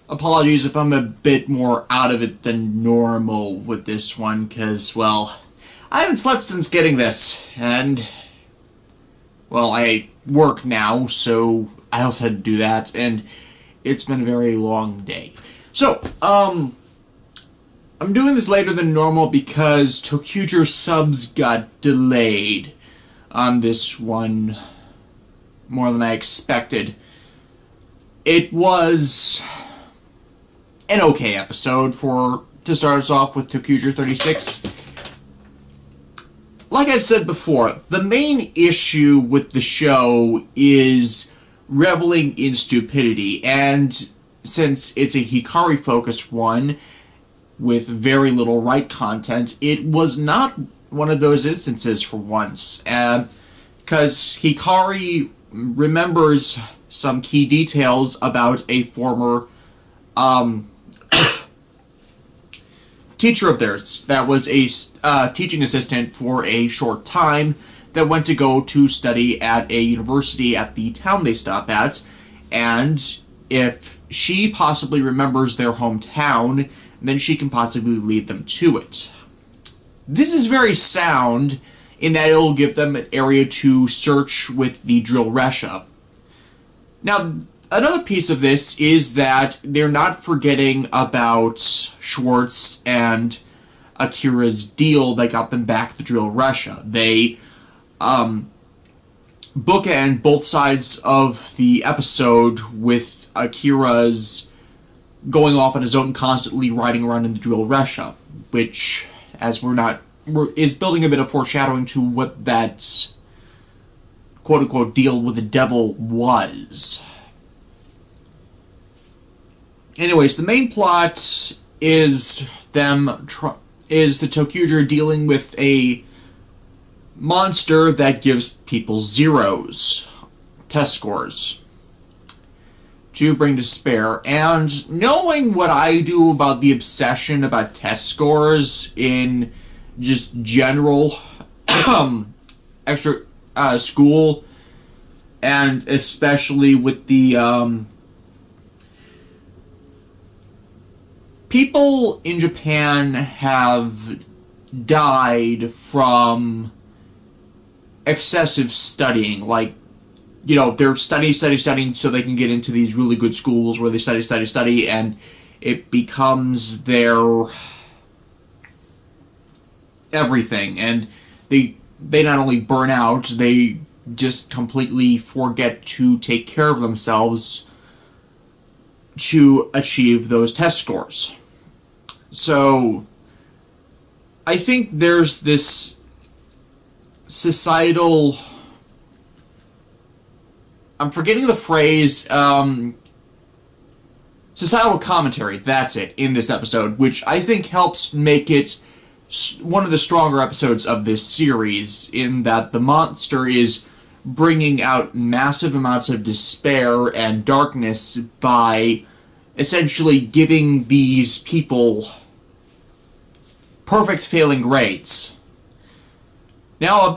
apologies if I'm a bit more out of it than normal with this one, because, well, I haven't slept since getting this, and, well, I work now, so I also had to do that, and it's been a very long day. So, I'm doing this later than normal because Toqger subs got delayed on this one more than I expected. It was an okay episode to start us off with Toqger 36. Like I've said before, the main issue with the show is reveling in stupidity, and since it's a Hikari-focused one with very little right content, it was not one of those instances for once, because Hikari remembers some key details about a former teacher of theirs that was a teaching assistant for a short time that went to go to study at a university at the town they stop at, and if she possibly remembers their hometown, then she can possibly lead them to it. This is very sound in that it'll give them an area to search with the drill Resha. Now, another piece of this is that they're not forgetting about Schwartz and Akira's deal that got them back the drill Resha. They bookend both sides of the episode with Akira's going off on his own, constantly riding around in the drill Resha, which, as is building a bit of foreshadowing to what that quote-unquote deal with the devil was. Anyways, the main plot is the Toqger dealing with a monster that gives people zeros, test scores, to bring despair. And knowing what I do about the obsession about test scores in just general extra school, and especially with the people in Japan have died from excessive studying. Like, you know, they're studying so they can get into these really good schools where they study, and it becomes their everything. And they not only burn out, they just completely forget to take care of themselves to achieve those test scores. So, I think there's this societal... I'm forgetting the phrase, societal commentary, that's it, in this episode, which I think helps make it one of the stronger episodes of this series, in that the monster is bringing out massive amounts of despair and darkness by essentially giving these people perfect failing grades. Now, a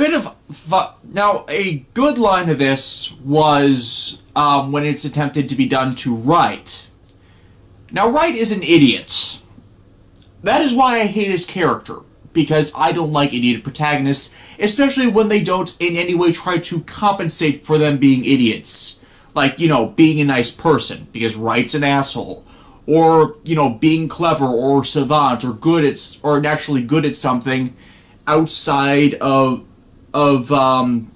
good line of this was when it's attempted to be done to Wright. Now, Wright is an idiot. That is why I hate his character, because I don't like idiot protagonists, especially when they don't in any way try to compensate for them being idiots. Like, you know, being a nice person, because Wright's an asshole. Or, you know, being clever, or savant, or naturally good at something outside of normal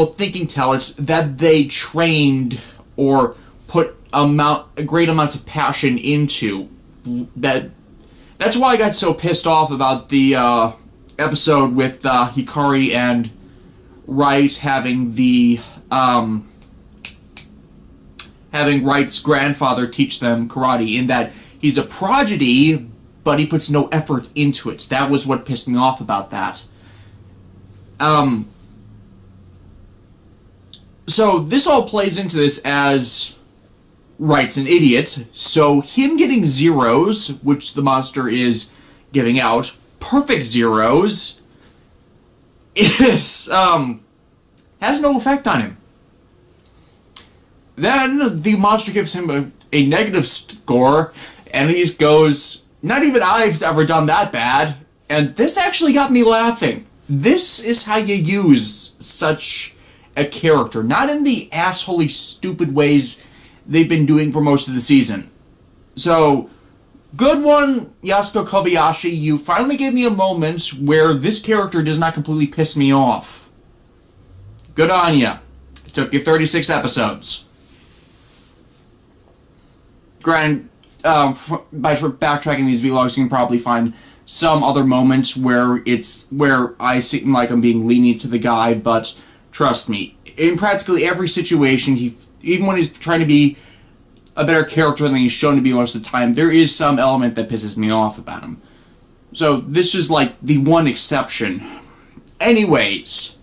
thinking talents that they trained or put great amounts of passion into. That's why I got so pissed off about the episode with Hikari and Wright having Wright's grandfather teach them karate, in that he's a prodigy, but he puts no effort into it. That was what pissed me off about that. So this all plays into this as Wright's an idiot, so him getting zeros, which the monster is giving out, perfect zeros, has no effect on him. Then the monster gives him a negative score, and he goes, "Not even I've ever done that bad." And this actually got me laughing. This is how you use such a character. Not in the assholey, stupid ways they've been doing for most of the season. So, good one, Yasuko Kobayashi. You finally gave me a moment where this character does not completely piss me off. Good on ya. It took you 36 episodes. Granted, by backtracking these vlogs, you can probably find some other moments where I seem like I'm being lenient to the guy, but trust me, in practically every situation, even when he's trying to be a better character than he's shown to be most of the time, there is some element that pisses me off about him. So this is like the one exception. Anyways,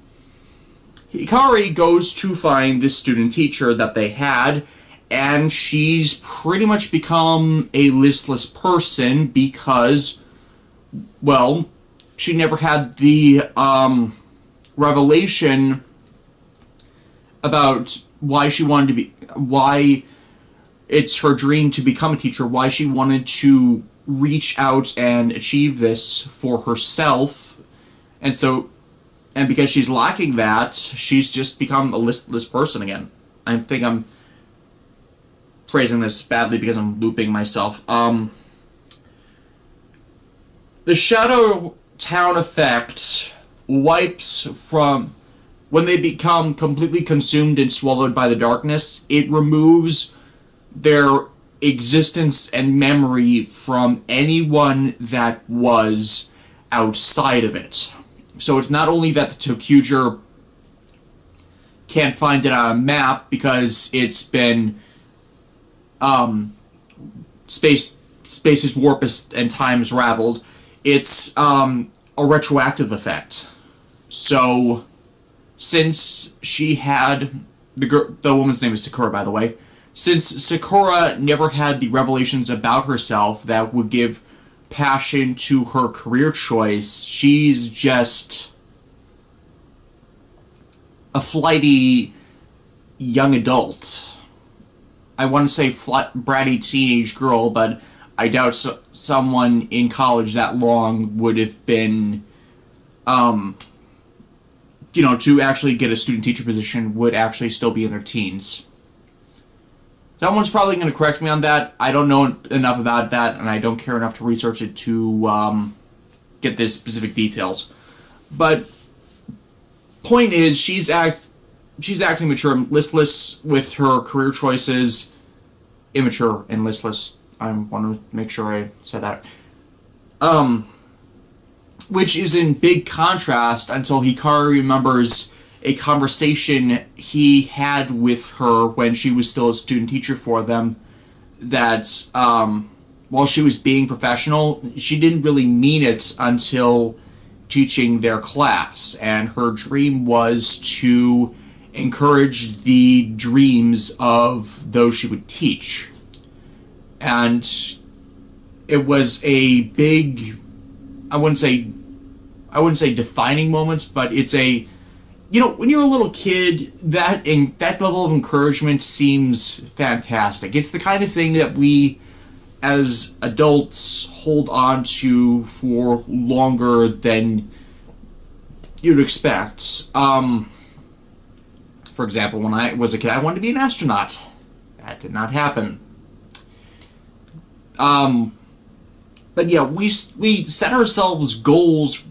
Hikari goes to find this student teacher that they had, and she's pretty much become a listless person because, well, she never had the revelation about why it's her dream to become a teacher, why she wanted to reach out and achieve this for herself. And because she's lacking that, she's just become a listless person again. I think I'm phrasing this badly because I'm looping myself. The Shadow Town effect wipes from when they become completely consumed and swallowed by the darkness. It removes their existence and memory from anyone that was outside of it. So it's not only that the Toqger can't find it on a map because it's been space's warp and time is raveled. It's a retroactive effect. So since she had the woman's name is Sakura, by the way. Since Sakura never had the revelations about herself that would give passion to her career choice, she's just a flighty young adult. I want to say bratty teenage girl, but I doubt someone in college that long would have been, to actually get a student teacher position would actually still be in their teens. Someone's probably going to correct me on that. I don't know enough about that, and I don't care enough to research it to get the specific details. But point is, she's acting mature and listless with her career choices. Immature and listless. I want to make sure I said that. Which is in big contrast until Hikari remembers a conversation he had with her when she was still a student teacher for them, that while she was being professional, she didn't really mean it until teaching their class, and her dream was to encourage the dreams of those she would teach. And it was a big, I wouldn't say defining moment, but it's a, when you're a little kid, that level of encouragement seems fantastic. It's the kind of thing that we, as adults, hold on to for longer than you'd expect. For example, when I was a kid, I wanted to be an astronaut. That did not happen. But yeah, we set ourselves goals.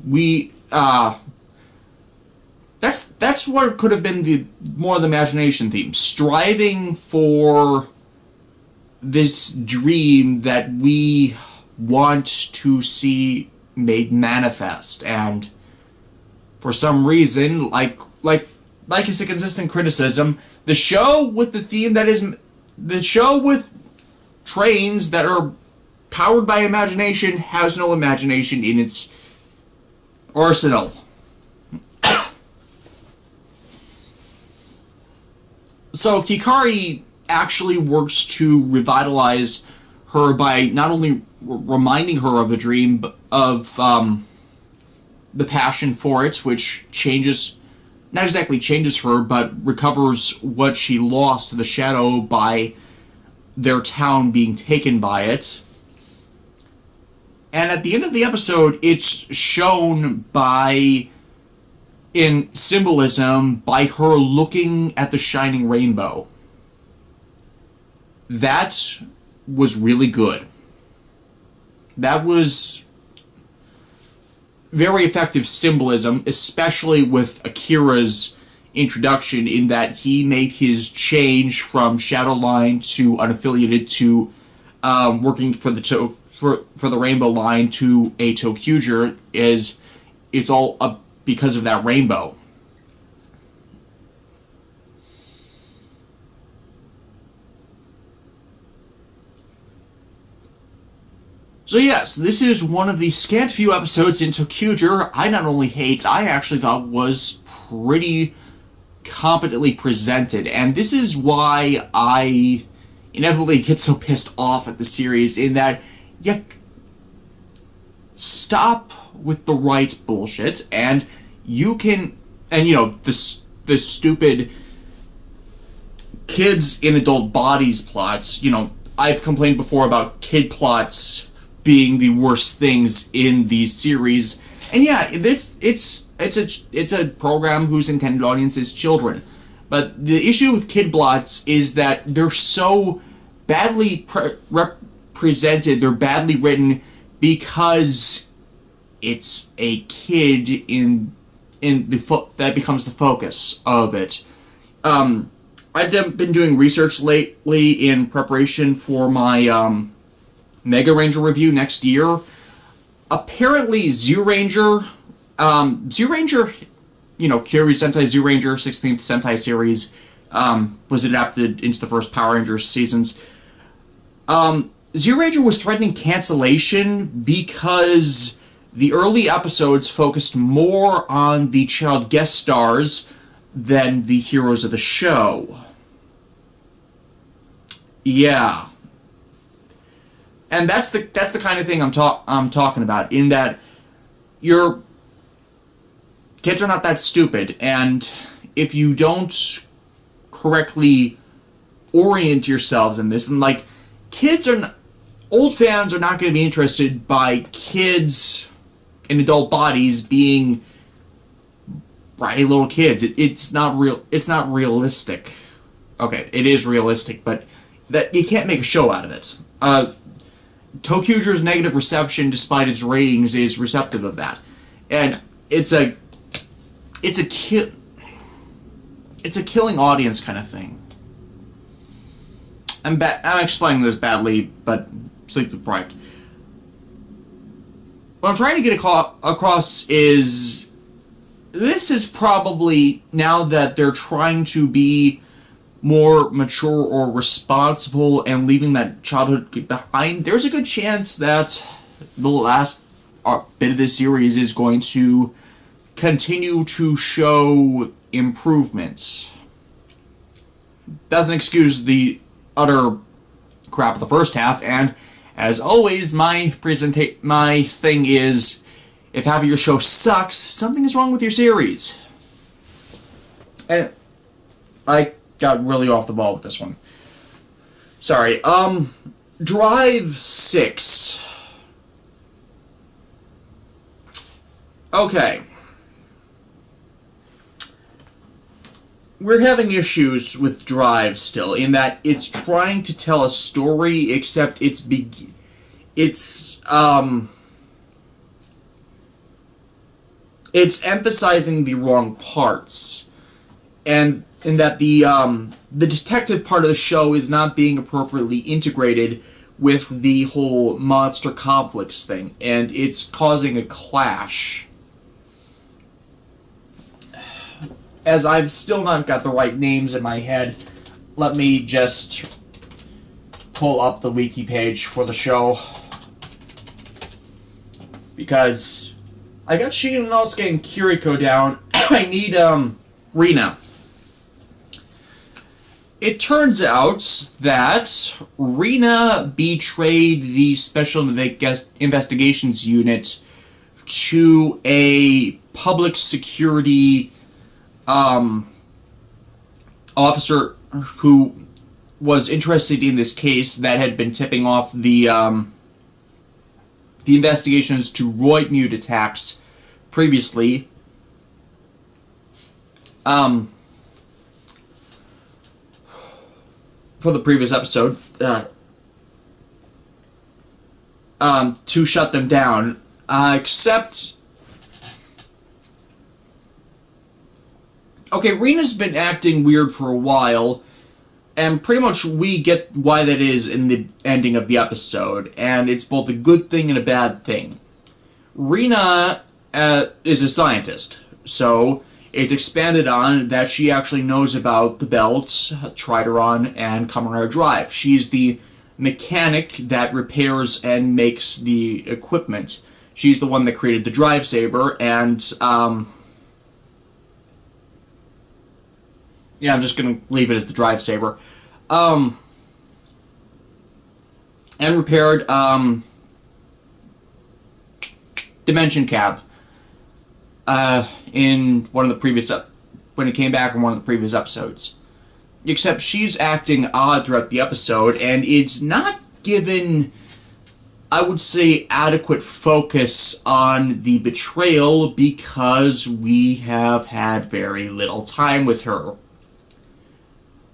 That's what could have been the imagination theme. Striving for this dream that we want to see made manifest, and for some reason, like it's a consistent criticism, the show with the theme that is the show with trains that are powered by imagination has no imagination in its arsenal. So Hikari actually works to revitalize her by not only reminding her of the dream, but of the passion for it, which changes not exactly changes her, but recovers what she lost to the shadow by their town being taken by it. And at the end of the episode, it's shown in symbolism, by her looking at the shining rainbow. That was really good. That was very effective symbolism, especially with Akira's introduction, in that he made his change from Shadowline to unaffiliated to working for the Rainbow Line to a Toqger. It's all because of that rainbow. So yes, this is one of the scant few episodes in Toqger I not only hate, I actually thought was pretty competently presented. And this is why I inevitably get so pissed off at the series, in that you stop with the right bullshit, and you can, and you know, the stupid kids in adult bodies plots. You know, I've complained before about kid plots being the worst things in the series, and yeah, it's a program whose intended audience is children. But the issue with kid plots is that they're so badly represented, they're badly written, because it's a kid that becomes the focus of it. I've been doing research lately in preparation for my Mega Ranger review next year. Apparently, Zyuranger, you know, Kyoryu's Sentai Zyuranger 16th Sentai series, was adapted into the first Power Rangers seasons. Zyuranger was threatening cancellation because the early episodes focused more on the child guest stars than the heroes of the show. Yeah. And that's the kind of thing I'm talking about, in that your kids are not that stupid, and if you don't correctly orient yourselves in this, and like, old fans are not going to be interested by kids in adult bodies being bratty little kids. It's not real. It's not realistic. Okay, it is realistic, but that you can't make a show out of it. Tokuger's negative reception, despite its ratings, is receptive of that, and it's a killing audience kind of thing. I'm explaining this badly, but sleep deprived. What I'm trying to get across is, this is probably, now that they're trying to be more mature or responsible and leaving that childhood behind, there's a good chance that the last bit of this series is going to continue to show improvements. Doesn't excuse the utter crap of the first half, and as always, my thing is, if half of your show sucks, something is wrong with your series. And I got really off the ball with this one. Sorry. Drive 6. Okay. We're having issues with Drive still, in that it's trying to tell a story, except it's emphasizing the wrong parts, and in that the detective part of the show is not being appropriately integrated with the whole monster conflicts thing, and it's causing a clash. As I've still not got the right names in my head, let me just pull up the wiki page for the show, because I got Shinnosuke and Kiriko down. I need Rina. It turns out that Rina betrayed the Special Investigations Unit to a public security officer who was interested in this case that had been tipping off the investigations to Roy Mute attacks previously. For the previous episode, to shut them down, except... Okay, Rena's been acting weird for a while, and pretty much we get why that is in the ending of the episode, and it's both a good thing and a bad thing. Rena is a scientist, so it's expanded on that she actually knows about the belts, Trideron, and Kamen Rider Drive. She's the mechanic that repairs and makes the equipment. She's the one that created the Drive Saber, and, yeah, I'm just gonna leave it as the Drive Saber. And repaired, Dimension Cab. In one of the previous when it came back in one of the previous episodes. Except she's acting odd throughout the episode, and it's not given, I would say, adequate focus on the betrayal because we have had very little time with her.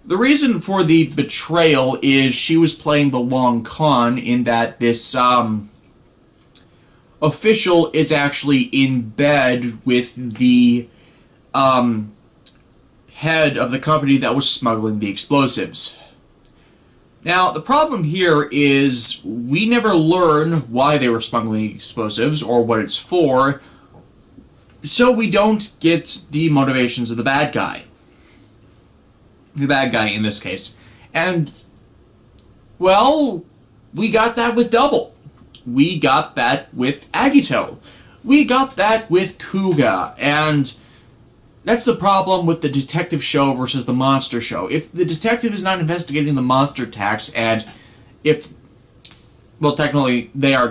The reason for the betrayal is she was playing the long con in that this official is actually in bed with the head of the company that was smuggling the explosives. Now, the problem here is we never learn why they were smuggling explosives or what it's for, so we don't get the motivations of the bad guy. The bad guy in this case. And, well, we got that with Double. We got that with Agito. We got that with Kuga. And that's the problem with the detective show versus the monster show. If the detective is not investigating the monster attacks, and if... Well, technically, they are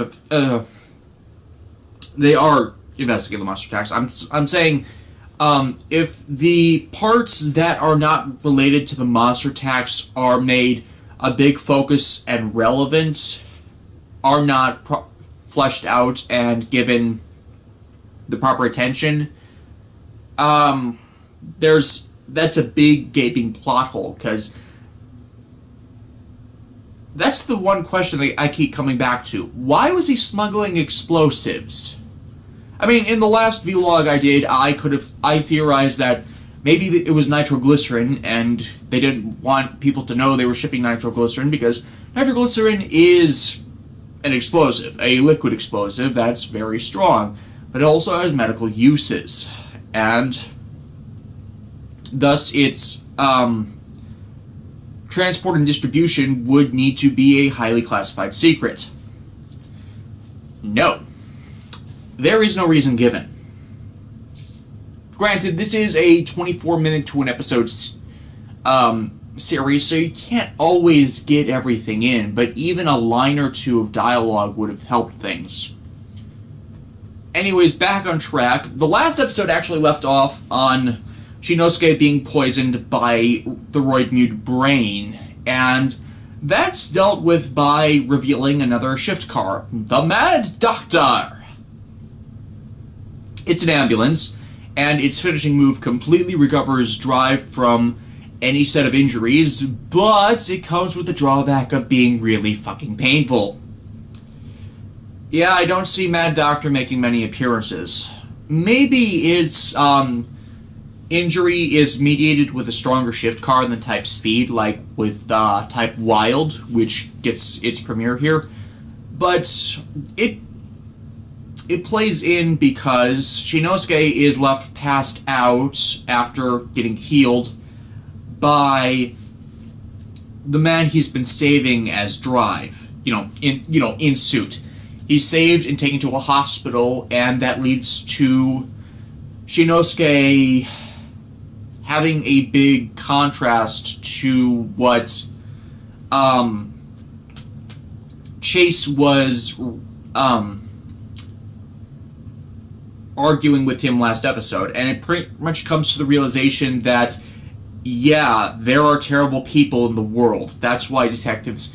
investigating the monster attacks. I'm saying... if the parts that are not related to the monster attacks are made a big focus and relevant, are not fleshed out and given the proper attention, that's a big gaping plot hole, because that's the one question that I keep coming back to. Why was he smuggling explosives? I mean, in the last vlog I did, I theorized that maybe it was nitroglycerin, and they didn't want people to know they were shipping nitroglycerin, because nitroglycerin is an explosive, a liquid explosive that's very strong, but it also has medical uses, and thus its transport and distribution would need to be a highly classified secret. No. There is no reason given. Granted, this is a 24-minute to an episode series, so you can't always get everything in, but even a line or two of dialogue would have helped things. Anyways, back on track. The last episode actually left off on Shinosuke being poisoned by the Roid Mute brain, and that's dealt with by revealing another shift car, the Mad Doctor. It's an ambulance, and its finishing move completely recovers Drive from any set of injuries, but it comes with the drawback of being really fucking painful. Yeah, I don't see Mad Doctor making many appearances. Maybe its injury is mediated with a stronger shift car than Type Speed, like with Type Wild, which gets its premiere here, but it plays in because Shinosuke is left passed out after getting healed by the man he's been saving as Drive, in suit. He's saved and taken to a hospital, and that leads to Shinosuke having a big contrast to what Chase was arguing with him last episode, and it pretty much comes to the realization that, yeah, there are terrible people in the world. That's why detectives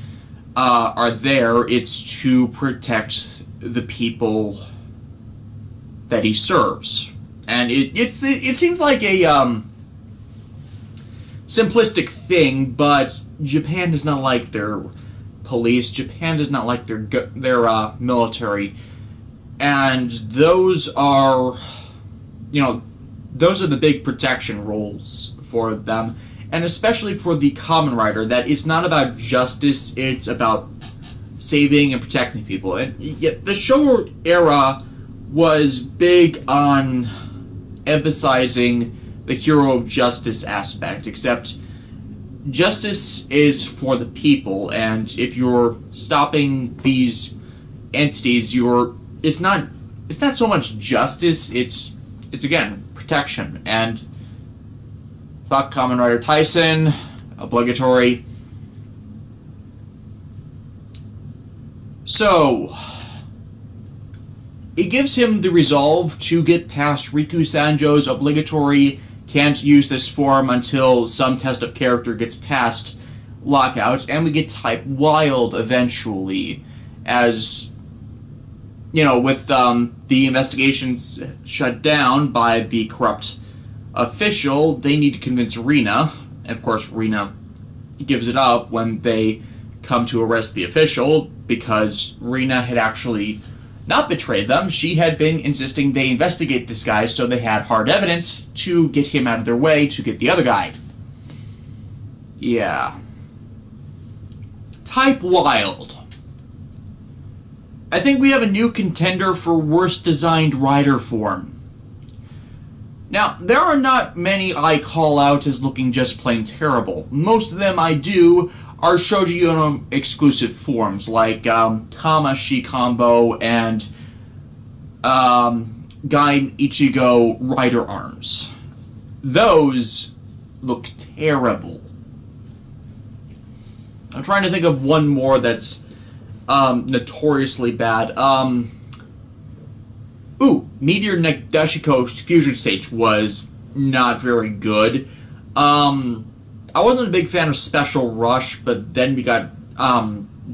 are there. It's to protect the people that he serves. And it seems like a simplistic thing, but Japan does not like their police. Japan does not like their military. And those are, those are the big protection roles for them. And especially for the Kamen Rider, that it's not about justice, it's about saving and protecting people. And yet the Showa era was big on emphasizing the hero of justice aspect, except justice is for the people, and if you're stopping these entities, it's not so much justice, it's again protection. And fuck Kamen Rider Tyson, obligatory. So it gives him the resolve to get past Riku Sanjo's obligatory can't use this form until some test of character gets past lockout, and we get Type Wild eventually, as, with the investigations shut down by the corrupt official, they need to convince Rina, and of course Rina gives it up when they come to arrest the official, because Rina had actually not betrayed them. She had been insisting they investigate this guy, so they had hard evidence to get him out of their way to get the other guy. Yeah. Type Wild. I think we have a new contender for worst designed rider form. Now, there are not many I call out as looking just plain terrible. Most of them I do are Shoujo Yono exclusive forms, like Tamashi Combo and Gain Ichigo Rider Arms. Those look terrible. I'm trying to think of one more that's notoriously bad. Meteor Neck Dashiko Fusion Stage was not very good. I wasn't a big fan of Special Rush, but then we got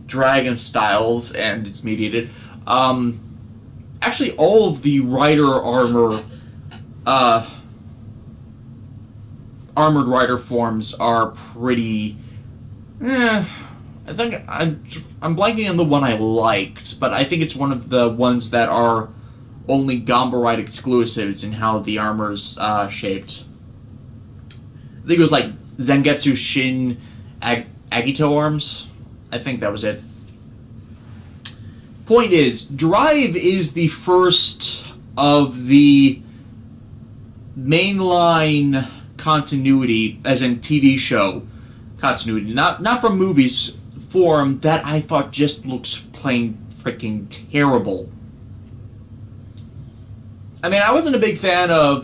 Dragon Styles, and it's mediated. Actually, all of the Rider Armor, Armored Rider forms are pretty... I think I'm blanking on the one I liked, but I think it's one of the ones that are only Gamba Ride exclusives in how the armor's shaped. I think it was like Zangetsu Shin Agito arms. I think that was it. Point is, Drive is the first of the mainline continuity, as in TV show continuity, not from movies form, that I thought just looks plain freaking terrible. I mean, I wasn't a big fan of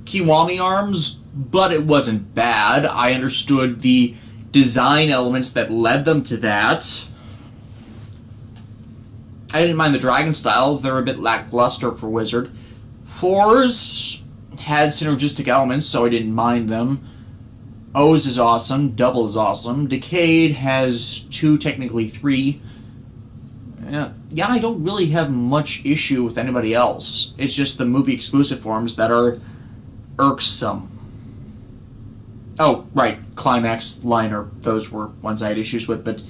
Kiwami arms, but it wasn't bad. I understood the design elements that led them to that. I didn't mind the Dragon Styles. They're a bit lackluster for Wizard. Fours had synergistic elements, so I didn't mind them. O's is awesome. Double is awesome. Decade has 2, technically 3. Yeah, I don't really have much issue with anybody else. It's just the movie exclusive forms that are irksome. Oh, right, Climax, Liner, those were ones I had issues with, but,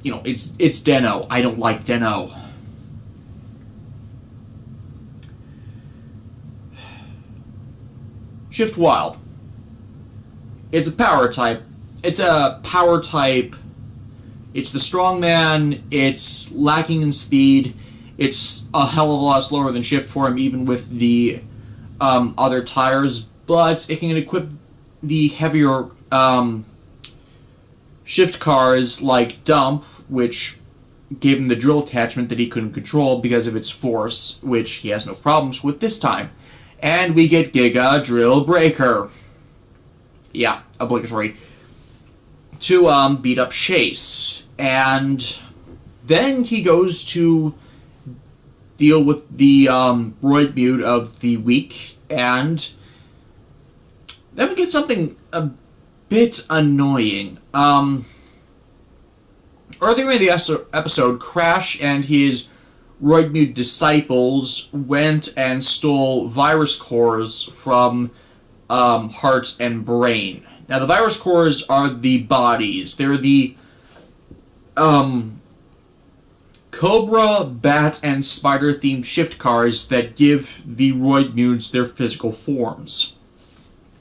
it's Den-O. I don't like Den-O. Shift Wild. It's a power type. It's the strongman. It's lacking in speed. It's a hell of a lot slower than Shift form, even with the other tires, but it can equip the heavier Shift cars like Dump, which gave him the drill attachment that he couldn't control because of its force, which he has no problems with this time. And we get Giga Drill Breaker. Yeah, obligatory. To beat up Chase. And then he goes to deal with the Roid Mute of the week, and then we get something a bit annoying. Earlier in the episode, Crash and his Roid Mute disciples went and stole virus cores from Heart and Brain. Now, the virus cores are the bodies. They're the Cobra, Bat, and Spider-themed shift cars that give the Roid Mutes their physical forms,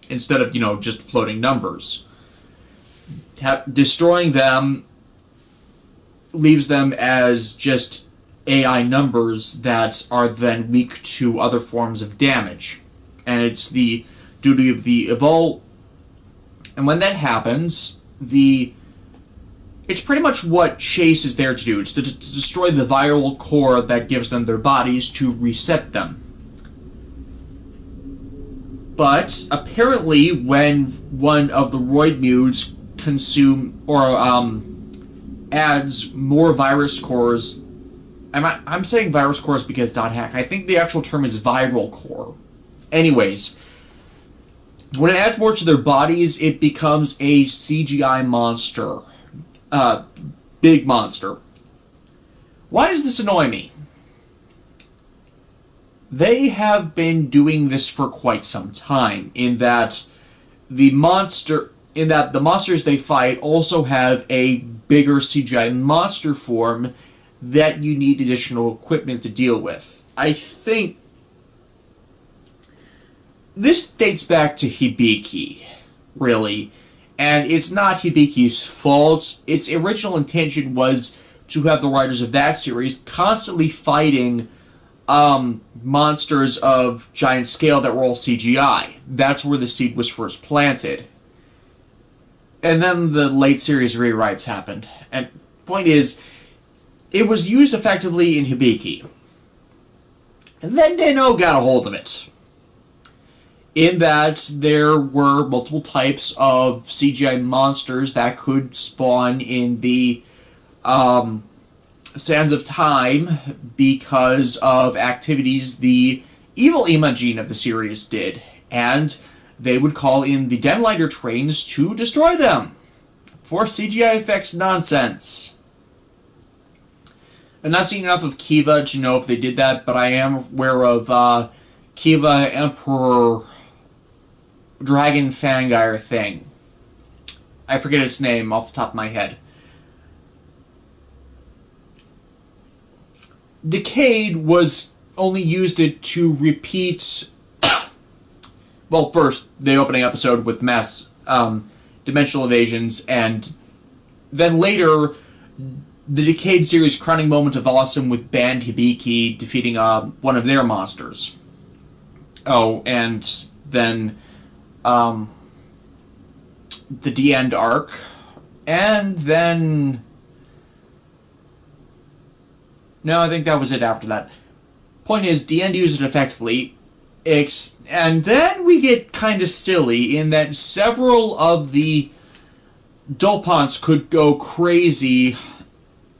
instead of, just floating numbers. Destroying them leaves them as just AI numbers that are then weak to other forms of damage. And it's the duty of the Evol. And when that happens, it's pretty much what Chase is there to do. It's to destroy the viral core that gives them their bodies to reset them. But apparently, when one of the Roid Mutes adds more virus cores. I'm saying virus cores because .hack. I think the actual term is viral core. Anyways, when it adds more to their bodies, it becomes a CGI monster. Big monster. Why does this annoy me? They have been doing this for quite some time, in that the monsters they fight also have a bigger CGI monster form that you need additional equipment to deal with. I think this dates back to Hibiki, really, and it's not Hibiki's fault. Its original intention was to have the writers of that series constantly fighting monsters of giant scale that were all CGI. That's where the seed was first planted. And then the late series rewrites happened. And point is, it was used effectively in Hibiki. And then Deno got a hold of it. In that there were multiple types of CGI monsters that could spawn in the Sands of Time because of activities the evil Imagine of the series did. And they would call in the Denlighter trains to destroy them for CGI effects nonsense. I'm not seeing enough of Kiva to know if they did that, but I am aware of Kiva Emperor Dragon Fangire thing. I forget its name off the top of my head. Decade was only used it to repeat. Well, first, the opening episode with mass dimensional evasions, and then later, the Decade series' crowning moment of awesome with Band Hibiki defeating one of their monsters. Oh, and then the D-End arc, and then... No, I think that was it after that. Point is, D-End used it effectively, and then we get kind of silly in that several of the Dolpants could go crazy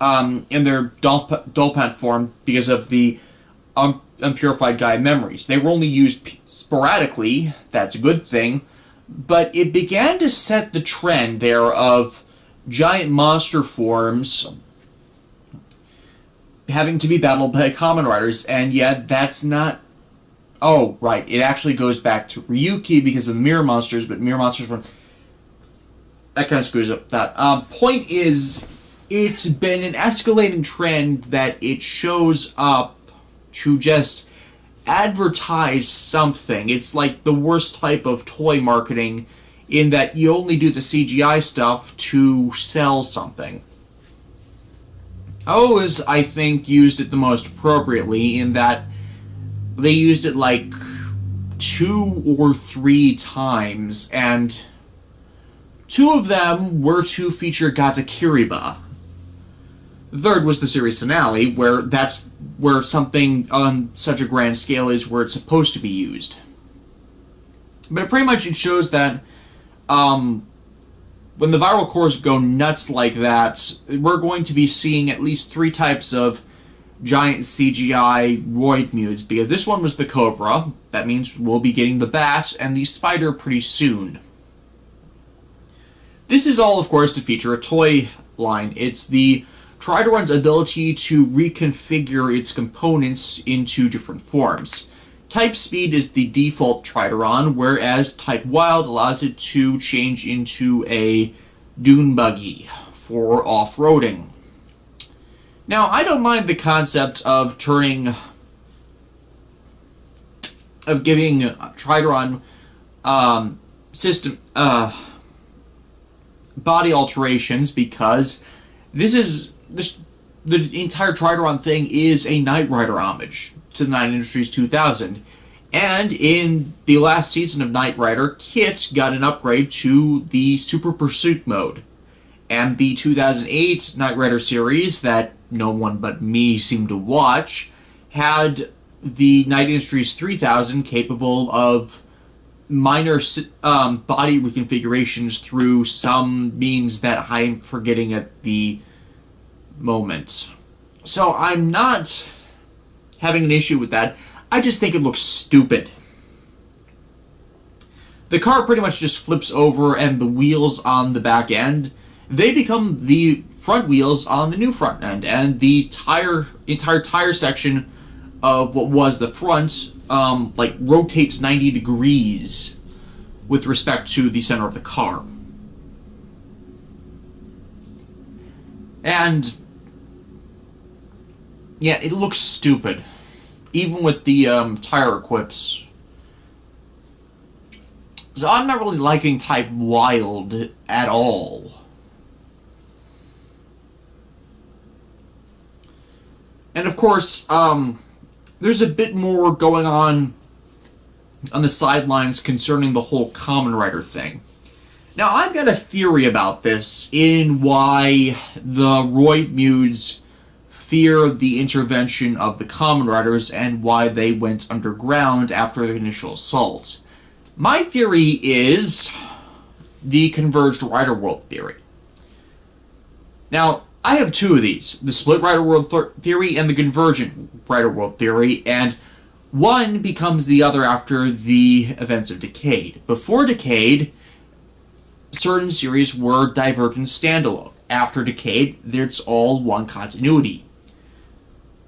in their Dolpant form because of the unpurified Gaia memories. They were only used sporadically, that's a good thing, but it began to set the trend there of giant monster forms having to be battled by common riders, and yet that's not... Oh, right, it actually goes back to Ryuki because of the mirror monsters, but mirror monsters were... That kind of screws up that. Point is, it's been an escalating trend that it shows up to just advertise something. It's like the worst type of toy marketing in that you only do the CGI stuff to sell something. O's, I think, used it the most appropriately in that they used it like 2 or 3 times, and 2 of them were to feature Gata Kiriba. The third was the series finale, where that's where something on such a grand scale is where it's supposed to be used. But pretty much it shows that when the viral cores go nuts like that, we're going to be seeing at least 3 types of giant CGI Roid Mudes, because this one was the Cobra. That means we'll be getting the Bat and the Spider pretty soon. This is all, of course, to feature a toy line. It's the Tridoron's ability to reconfigure its components into different forms. Type Speed is the default Tridoron, whereas Type Wild allows it to change into a dune buggy for off-roading. Now, I don't mind the concept of giving Tridoron system body alterations, because the entire Tridoron thing is a Knight Rider homage to the Knight Industries 2000. And in the last season of Knight Rider, Kit got an upgrade to the Super Pursuit mode. And the 2008 Knight Rider series, that no one but me seemed to watch, had the Knight Industries 3000 capable of minor body reconfigurations through some means that I'm forgetting at the moment. So I'm not having an issue with that. I just think it looks stupid. The car pretty much just flips over, and the wheels on the back end, they become the front wheels on the new front end, and the entire tire section of what was the front rotates 90 degrees with respect to the center of the car. And yeah, it looks stupid, even with the tire equips. So I'm not really liking Type Wild at all. And of course, there's a bit more going on the sidelines concerning the whole Kamen Rider thing. Now, I've got a theory about this in why the Roid Mudes fear the intervention of the Kamen Riders and why they went underground after the initial assault. My theory is the Converged Rider World theory. Now, I have two of these, the Split Rider World theory and the Convergent Rider World theory, and one becomes the other after the events of Decade. Before Decade, certain series were Divergent standalone. After Decade, it's all one continuity.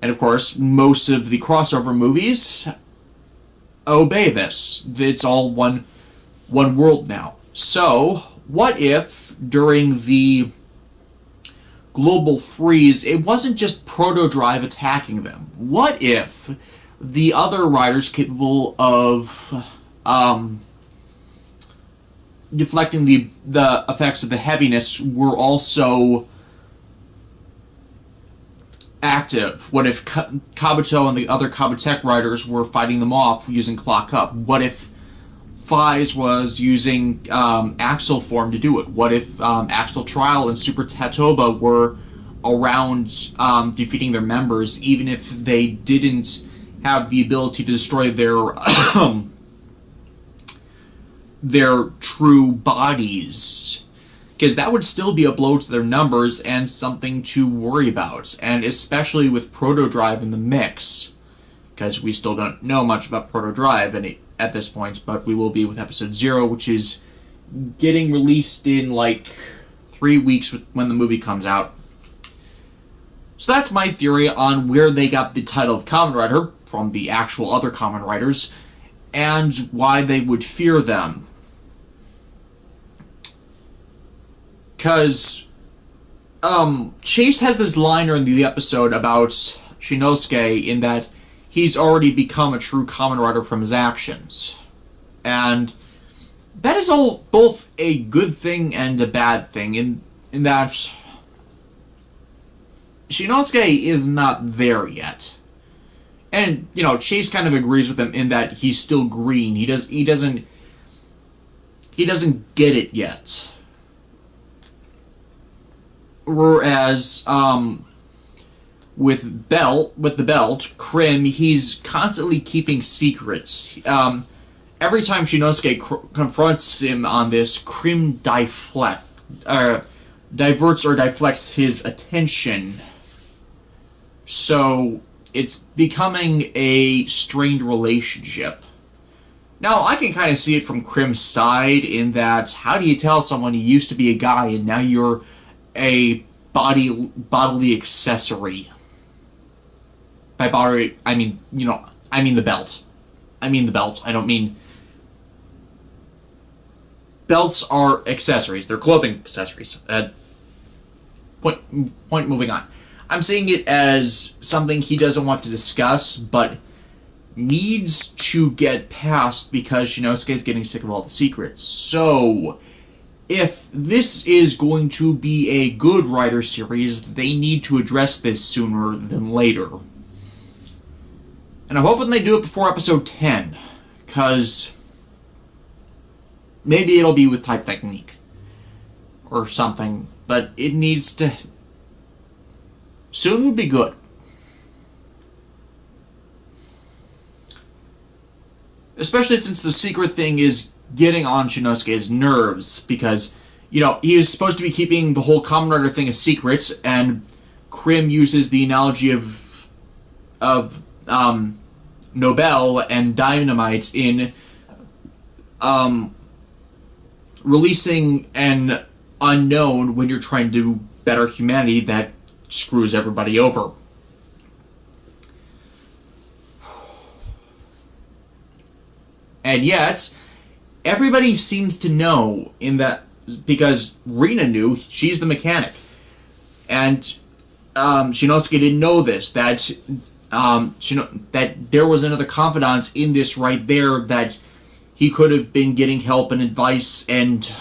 And of course, most of the crossover movies obey this. It's all one world now. So, what if during the global freeze, it wasn't just Proto-Drive attacking them? What if the other riders capable of deflecting the effects of the heaviness were also active? What if Kabuto and the other Kabutech riders were fighting them off using Clock Up? What if Fies was using Axel form to do it? What if Axel Trial and Super Tatoba were around defeating their members, even if they didn't have the ability to destroy their true bodies? Because that would still be a blow to their numbers and something to worry about, and especially with Proto-Drive in the mix, because we still don't know much about Proto-Drive at this point, but we will be with Episode 0, which is getting released in 3 weeks when the movie comes out. So that's my theory on where they got the title of Kamen Rider from the actual other Kamen Riders, and why they would fear them. Because Chase has this liner in the episode about Shinosuke in that he's already become a true Kamen Rider from his actions. And that is all both a good thing and a bad thing in that Shinosuke is not there yet. And, Chase kind of agrees with him in that he's still green. He doesn't get it yet. Whereas, with the belt, Krim, he's constantly keeping secrets. Every time Shinosuke confronts him on this, Krim diverts or deflects his attention. So it's becoming a strained relationship. Now, I can kind of see it from Krim's side in that, how do you tell someone you used to be a guy and now you're a bodily accessory? By bodily, I mean, I mean the belt. I mean the belt. I don't mean... Belts are accessories. They're clothing accessories. Point moving on. I'm seeing it as something he doesn't want to discuss, but needs to get past because Shinosuke is getting sick of all the secrets. So, if this is going to be a good writer series, they need to address this sooner than later. And I'm hoping they do it before episode 10, because maybe it'll be with type technique or something, but it needs to... Soon would be good. Especially since the secret thing is getting on Shinosuke's nerves, because, he is supposed to be keeping the whole Kamen Rider thing a secret, and Krim uses the analogy of Nobel and Dynamite in releasing an unknown when you're trying to better humanity that screws everybody over. And yet, everybody seems to know in that, because Rina knew, she's the mechanic. And Shinosuke didn't know this, that there was another confidant in this right there, that he could have been getting help and advice and,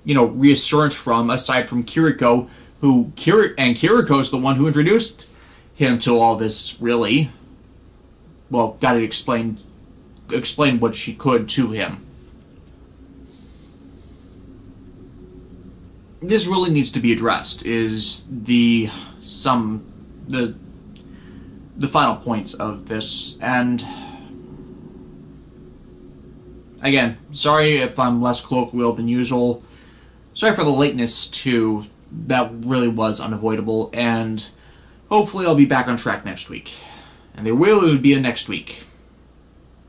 reassurance from, aside from Kiriko, Kiriko's the one who introduced him to all this, really. Well, got it explain what she could to him. This really needs to be addressed, is the final points of this, and again, sorry if I'm less colloquial than usual. Sorry for the lateness, too. That really was unavoidable, and hopefully I'll be back on track next week. And there will be a next week.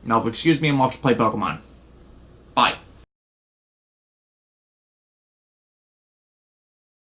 Now, if excuse me, I'm off to play Pokemon.